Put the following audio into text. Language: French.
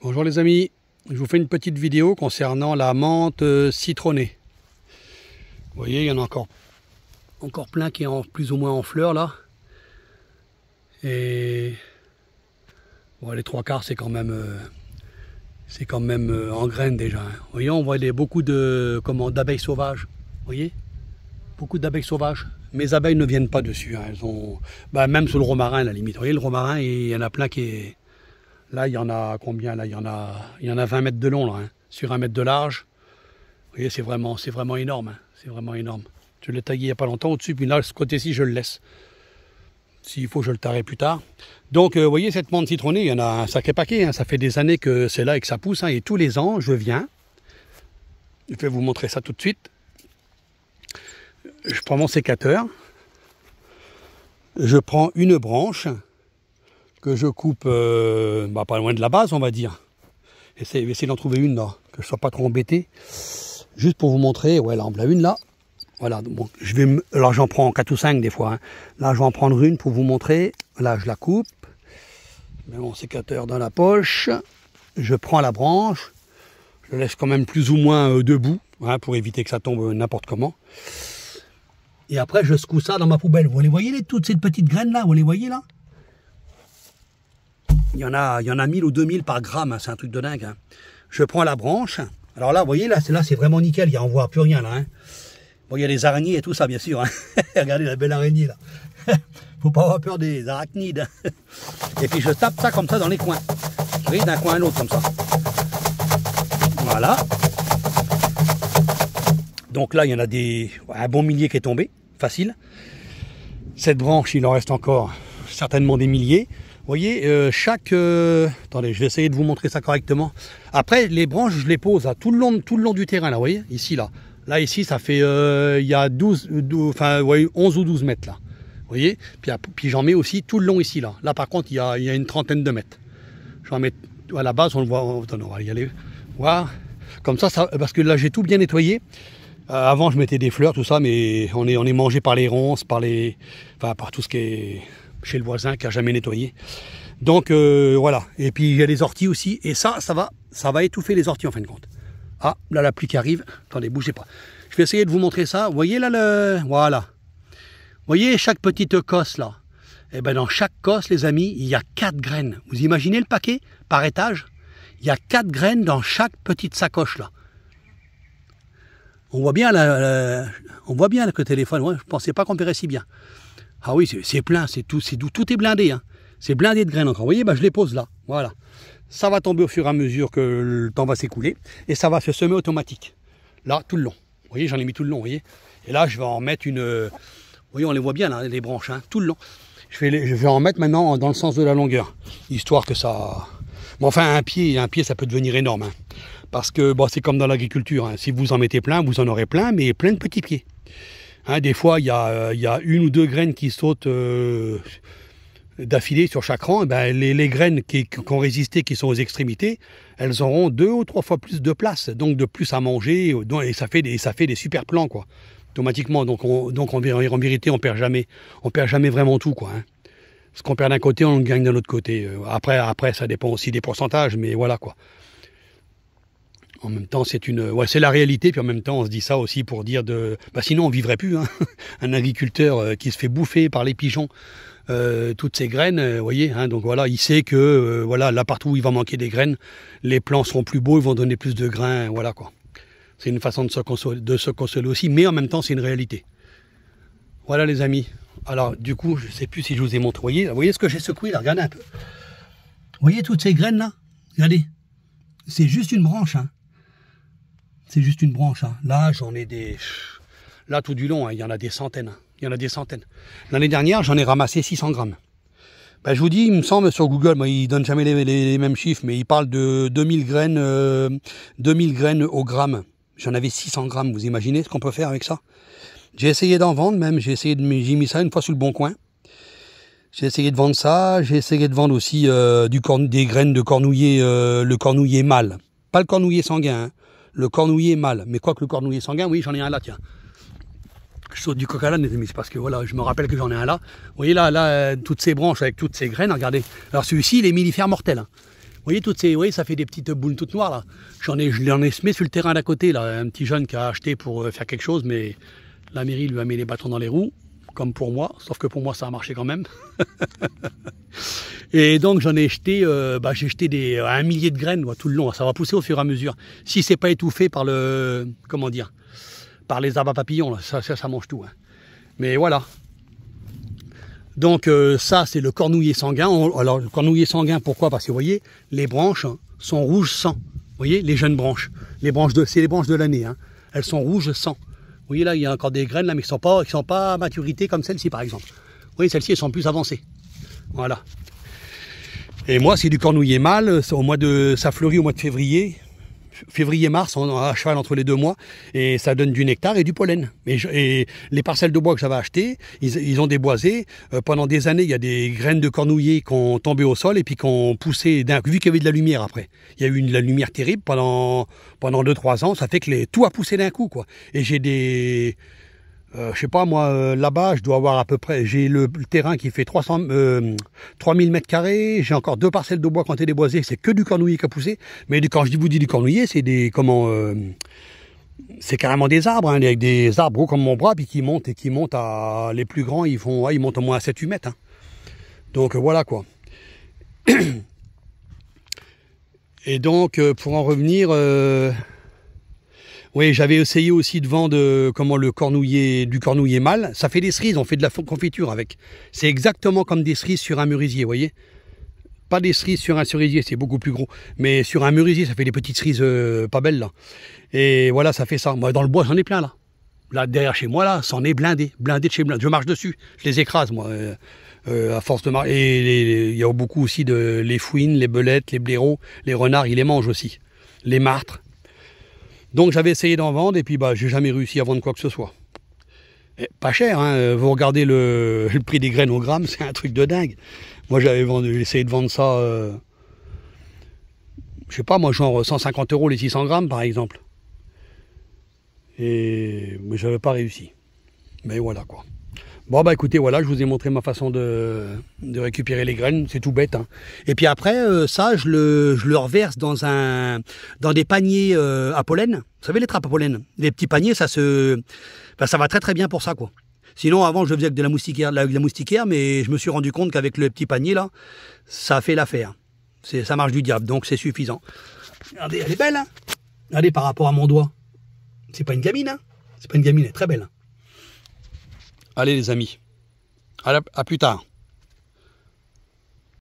Bonjour les amis, je vous fais une petite vidéo concernant la menthe citronnée. Vous voyez, il y en a encore plein qui est plus ou moins en fleurs là. Et bon, les trois quarts c'est quand même en graines déjà. Vous voyez, on voit beaucoup d'abeilles sauvages. Vous voyez, beaucoup d'abeilles sauvages. Mes abeilles ne viennent pas dessus. Elles ont, même sur le romarin à la limite. Vous voyez, le romarin, il y en a plein qui est... Là, il y en a combien? Là, il y en a 20 mètres de long, là, hein, sur 1 mètre de large. Vous voyez, c'est vraiment énorme. Hein, c'est vraiment énorme. Je l'ai taillé il n'y a pas longtemps au-dessus, puis là, ce côté-ci, je le laisse. S'il faut, je le taillerai plus tard. Donc, vous voyez, cette menthe citronnée, il y en a un sacré paquet. Hein, ça fait des années que c'est là et que ça pousse. Hein, et tous les ans, je viens. Je vais vous montrer ça tout de suite. Je prends mon sécateur. Je prends une branche que je coupe pas loin de la base, on va dire. Essayer d'en trouver une là, que je ne sois pas trop embêté. Juste pour vous montrer, ouais, là, on a une là. Voilà, bon, alors j'en prends 4 ou 5 des fois. Hein. Là, je vais en prendre une pour vous montrer. Là, je la coupe. Je mets mon sécateur dans la poche. Je prends la branche. Je la laisse quand même plus ou moins debout, hein, pour éviter que ça tombe n'importe comment. Et après, je secoue ça dans ma poubelle. Vous les voyez, toutes ces petites graines là, vous les voyez là? Il y en a 1000 ou 2000 par gramme, hein, c'est un truc de dingue. Hein. Je prends la branche. Alors là, vous voyez, là c'est vraiment nickel, on ne voit plus rien là. Hein. Bon, il y a des araignées et tout ça, bien sûr. Hein. Regardez la belle araignée là. Faut pas avoir peur des arachnides. Et puis je tape ça comme ça dans les coins. Vous voyez, d'un coin à l'autre comme ça. Voilà. Donc là, il y en a un bon millier qui est tombé, facile. Cette branche, il en reste encore certainement des milliers. Vous voyez, attendez, je vais essayer de vous montrer ça correctement. Après, les branches, je les pose tout le long du terrain, là, vous voyez, ici, là. Là, ici, ça fait, il y a 11 ou 12 mètres, là. Vous voyez, puis j'en mets aussi tout le long ici, là. Là, par contre, il y a une trentaine de mètres. J'en mets à la base, on le voit, attendez, on va y aller. Voilà. Comme ça, parce que là, j'ai tout bien nettoyé. Avant, je mettais des fleurs, tout ça, mais on est mangé par les ronces, par tout ce qui est chez le voisin qui a jamais nettoyé. Donc voilà. Et puis il y a les orties aussi. Et ça va étouffer les orties en fin de compte. Ah, là la pluie qui arrive. Attendez, bougez pas. Je vais essayer de vous montrer ça. Vous voyez là voilà. Vous voyez chaque petite cosse là. Et ben dans chaque cosse, les amis, il y a 4 graines. Vous imaginez le paquet par étage? Il y a 4 graines dans chaque petite sacoche là. On voit bien on voit bien avec le téléphone. Ouais, je pensais pas qu'on verrait si bien. Ah oui, c'est plein, tout est blindé. Hein. C'est blindé de graines encore. Vous voyez, je les pose là. Voilà. Ça va tomber au fur et à mesure que le temps va s'écouler. Et ça va se semer automatique. Là, tout le long. Vous voyez, j'en ai mis tout le long. Vous voyez. Et là, je vais en mettre une... Vous voyez, on les voit bien, là, les branches, hein, tout le long. Je vais en mettre maintenant dans le sens de la longueur. Histoire que ça... Bon, enfin, un pied, ça peut devenir énorme. Hein. Parce que c'est comme dans l'agriculture. Hein. Si vous en mettez plein, vous en aurez plein, mais plein de petits pieds. Hein, des fois, il y a 1 ou 2 graines qui sautent d'affilée sur chaque rang. Et ben, les graines qui ont résisté, qui sont aux extrémités, elles auront 2 ou 3 fois plus de place, donc de plus à manger, et ça fait des super plants, quoi, automatiquement. Donc en vérité, on perd jamais vraiment tout, quoi. Hein. Ce qu'on perd d'un côté, on le gagne de l'autre côté. Après, ça dépend aussi des pourcentages, mais voilà, quoi. En même temps, c'est la réalité, puis en même temps, on se dit ça aussi pour dire sinon, on vivrait plus. Hein. Un agriculteur qui se fait bouffer par les pigeons, toutes ces graines, vous voyez. Hein, donc voilà, il sait que là, partout où il va manquer des graines, les plants seront plus beaux, ils vont donner plus de grains, voilà quoi. C'est une façon de se consoler aussi, mais en même temps, c'est une réalité. Voilà les amis. Alors, du coup, je ne sais plus si je vous ai montré. Vous voyez ce que j'ai secoué là? Regardez un peu. Vous voyez toutes ces graines là? Regardez. C'est juste une branche, hein. C'est juste une branche. Hein. Là, j'en ai des... Là, tout du long, hein, il y en a des centaines. Hein. Il y en a des centaines. L'année dernière, j'en ai ramassé 600 grammes. Je vous dis, il me semble, sur Google, il ne donne jamais les mêmes chiffres, mais il parle de 2000 graines au gramme. J'en avais 600 grammes. Vous imaginez ce qu'on peut faire avec ça? J'ai essayé d'en vendre même. J'ai mis ça une fois sous le bon coin. J'ai essayé de vendre ça. J'ai essayé de vendre aussi des graines de cornouiller, le cornouiller mâle. Pas le cornouiller sanguin, hein. Le cornouiller mâle. Mais quoi que le cornouiller sanguin, oui, j'en ai un là, tiens. Je saute du coq à l'âne, les amis, c'est parce que voilà, je me rappelle que j'en ai un là. Vous voyez là, toutes ces branches avec toutes ces graines, regardez. Alors celui-ci, il est mellifère mortel. Hein. voyez toutes ces, vous voyez, ça fait des petites boules toutes noires là. Je l'en ai semé sur le terrain d'à côté là, un petit jeune qui a acheté pour faire quelque chose, mais la mairie lui a mis les bâtons dans les roues, comme pour moi, sauf que pour moi ça a marché quand même. Et donc j'en ai jeté, j'ai jeté un millier de graines tout le long, ça va pousser au fur et à mesure. Si c'est pas étouffé par le, comment dire, par les arbres à papillons, là, ça mange tout. Hein. Mais voilà. Donc ça c'est le cornouiller sanguin. Alors le cornouiller sanguin, pourquoi? Parce que vous voyez, les branches sont rouges sang. Vous voyez, les jeunes branches. C'est les branches de l'année. Hein. Elles sont rouges sang. Vous voyez là, il y a encore des graines là, mais qui sont pas à maturité comme celle-ci par exemple. Vous voyez, celles-ci elles sont plus avancées. Voilà. Et moi c'est du cornouiller mâle. Ça fleurit au mois de février. Février-mars, on a à cheval entre les 2 mois, et ça donne du nectar et du pollen. Et les parcelles de bois que j'avais achetées, ils ont déboisé. Pendant des années, il y a des graines de cornouiller qui ont tombé au sol et puis qui ont poussé, vu qu'il y avait de la lumière après. Il y a eu de la lumière terrible pendant 2-3 ans, ça fait que tout a poussé d'un coup, quoi. Et j'ai des... je sais pas moi, là-bas je dois avoir à peu près, j'ai le terrain qui fait 3000 mètres carrés, j'ai encore 2 parcelles de bois qui ont été déboisées, c'est que du cornouiller qui a poussé, mais quand je vous dis du cornouiller, c'est c'est carrément des arbres, hein, avec des arbres gros comme mon bras, puis qui montent à, les plus grands, ils montent au moins à 7-8 mètres. Hein. Donc voilà quoi. Et donc pour en revenir... oui, j'avais essayé aussi de vendre du cornouiller mâle. Ça fait des cerises, on fait de la confiture avec. C'est exactement comme des cerises sur un merisier, vous voyez. Pas des cerises sur un cerisier, c'est beaucoup plus gros. Mais sur un merisier, ça fait des petites cerises pas belles là. Et voilà, ça fait ça. Moi, dans le bois, j'en ai plein là. Là, derrière chez moi, là, c'en est blindé de chez blindé. Je marche dessus, je les écrase moi, à force de marcher. Et il y a beaucoup aussi les fouines, les belettes, les blaireaux, les renards, ils les mangent aussi. Les martres. Donc j'avais essayé d'en vendre et puis j'ai jamais réussi à vendre quoi que ce soit. Et pas cher, hein. Vous regardez le prix des graines au gramme, c'est un truc de dingue. Moi j'ai essayé de vendre ça, je sais pas moi, genre 150 € les 600 grammes par exemple. Mais j'avais pas réussi. Mais voilà quoi. Bon écoutez, voilà, je vous ai montré ma façon de récupérer les graines, c'est tout bête. Hein. Et puis après, ça, je le reverse dans des paniers à pollen. Vous savez les trappes à pollen, les petits paniers, ça va très très bien pour ça quoi. Sinon avant je le faisais avec de la moustiquaire, mais je me suis rendu compte qu'avec le petit panier là, ça fait l'affaire. Ça marche du diable, donc c'est suffisant. Regardez, elle est belle, hein. Regardez par rapport à mon doigt. C'est pas une gamine, hein. C'est pas une gamine, elle est très belle. Allez les amis, à plus tard.